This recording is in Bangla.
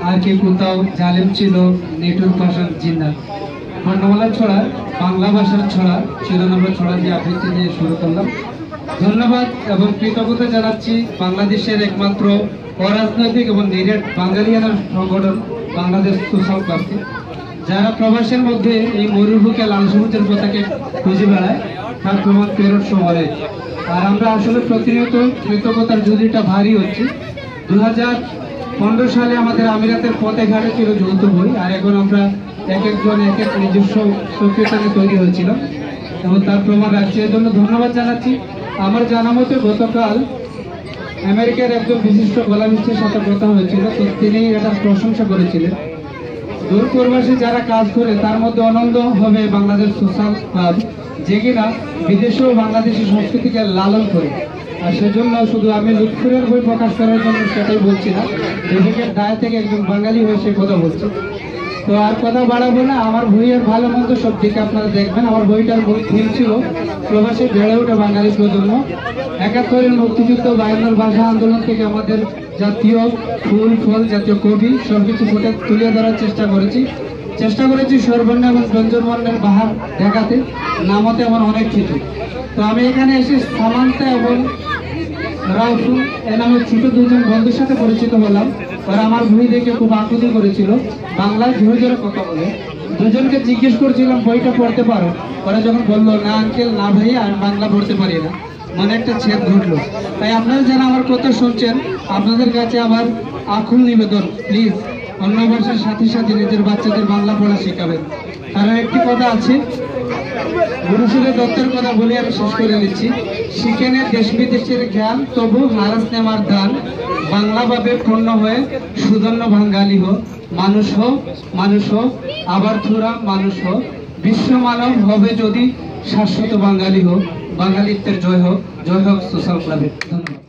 আর কি কোথাও জালেম ছিল নেটুর ভাষার জিন্না বর্ণমালার ছড়া বাংলা ভাষার ছড়া শিরোনামের ছড়া দিয়ে আবৃত্তি দিয়ে শুরু করলাম। ধন্যবাদ এবং কৃতজ্ঞতা জানাচ্ছি বাংলাদেশের একমাত্র অরাজনৈতিক এবং নিরেট বাঙালিয়ানা সংগঠন বাংলাদেশ সোশ্যাল ক্লাবকে, যারা প্রবাসের মধ্যে এই মরুভূকে লাল সবুজের পতাকে খুঁজে বেড়ায় তার প্রমাণ পেরোর সময়। আর আমরা আসলে প্রতিনিয়ত কৃতজ্ঞতার ঝুলিটা ভারী হচ্ছে। 2015 সালে আমাদের আমিরাতের পথে ঘাটে ছিল যৌথ বই, আর এখন আমরা এক একজন এক এক নিজস্ব সক্রিয়তাকে তৈরি হয়েছিল এবং তার প্রমাণ রাখছি। এর জন্য ধন্যবাদ জানাচ্ছি। আমার জানা মতে গতকাল আমেরিকার একজন বিশিষ্ট গলামিস্ত্রির সাথে কথা হয়েছিল, তো তিনি এটার প্রশংসা করেছিলেন। দূর প্রবাসী যারা কাজ করে তার মধ্যে আনন্দ হবে বাংলাদেশ সোশ্যাল ক্লাব, যে কিনা বিদেশেও বাংলাদেশি সংস্কৃতিকে লালন করে। আর সেজন্য শুধু আমি লুৎফুরের বই প্রকাশ করার জন্য সেটাই বলছি না, নিজেদের দায় থেকে একজন বাঙালি হয়ে সে কথা বলছি। তো আর কথা বাড়াবো না, আমার বইয়ের ভালো মন্দ সব দিকে আপনারা দেখবেন। আমার বইটার মূল থিম ছিল প্রবাসে বেড়ে ওঠা বাঙালি প্রজন্ম। 71-এর মুক্তিযুদ্ধ, 52-এর ভাষা আন্দোলন থেকে আমাদের জাতীয় ফুল ফল, জাতীয় কবি সবকিছু ফুটে তুলে ধরার চেষ্টা করেছি স্বরবর্ণ এবং ব্যঞ্জনবর্ণের বাহার দেখাতে, নামতে এমন অনেক কিছু। তো আমি এখানে এসে সামান্তা এবং রাউফুল এ নামে ছোট দুজন বন্ধুর সাথে পরিচিত হলাম। ওরা আমার বই দেখে খুব আকুতি করেছিল, বাংলায় জোরে জোরে কথা বলে। দুজনকে জিজ্ঞেস করছিলাম বইটা পড়তে পারো, ওরা যখন বললো না আঙ্কেল না ভাইয়া আমি বাংলা পড়তে পারি না, মানে একটা ছেদ ঘটলো। তাই আপনারা যারা আমার কথা শুনছেন, আপনাদের কাছে আমার আকুল নিবেদন, প্লিজ অন্য ভাষার সাথে সাথে নিজের বাচ্চাদের বাংলা পড়া শেখাবেন। কারণ একটি কথা আছে, গুরুসুরের দত্তের কথা বলে আমি শেষ করে নিচ্ছি। শিখেনে দেশ বিদেশের জ্ঞান, তবু হারাস নেওয়ার দান। বাংলা ভাবে পূর্ণ হয়ে সুধন্য বাঙালি হো, মানুষ হো আবার থুরা মানুষ হো। বিশ্ব মানব হবে যদি শাশ্বত বাঙালি হো। বাঙালিত্বের জয় হোক সোশ্যাল ক্লাবে। ধন্যবাদ।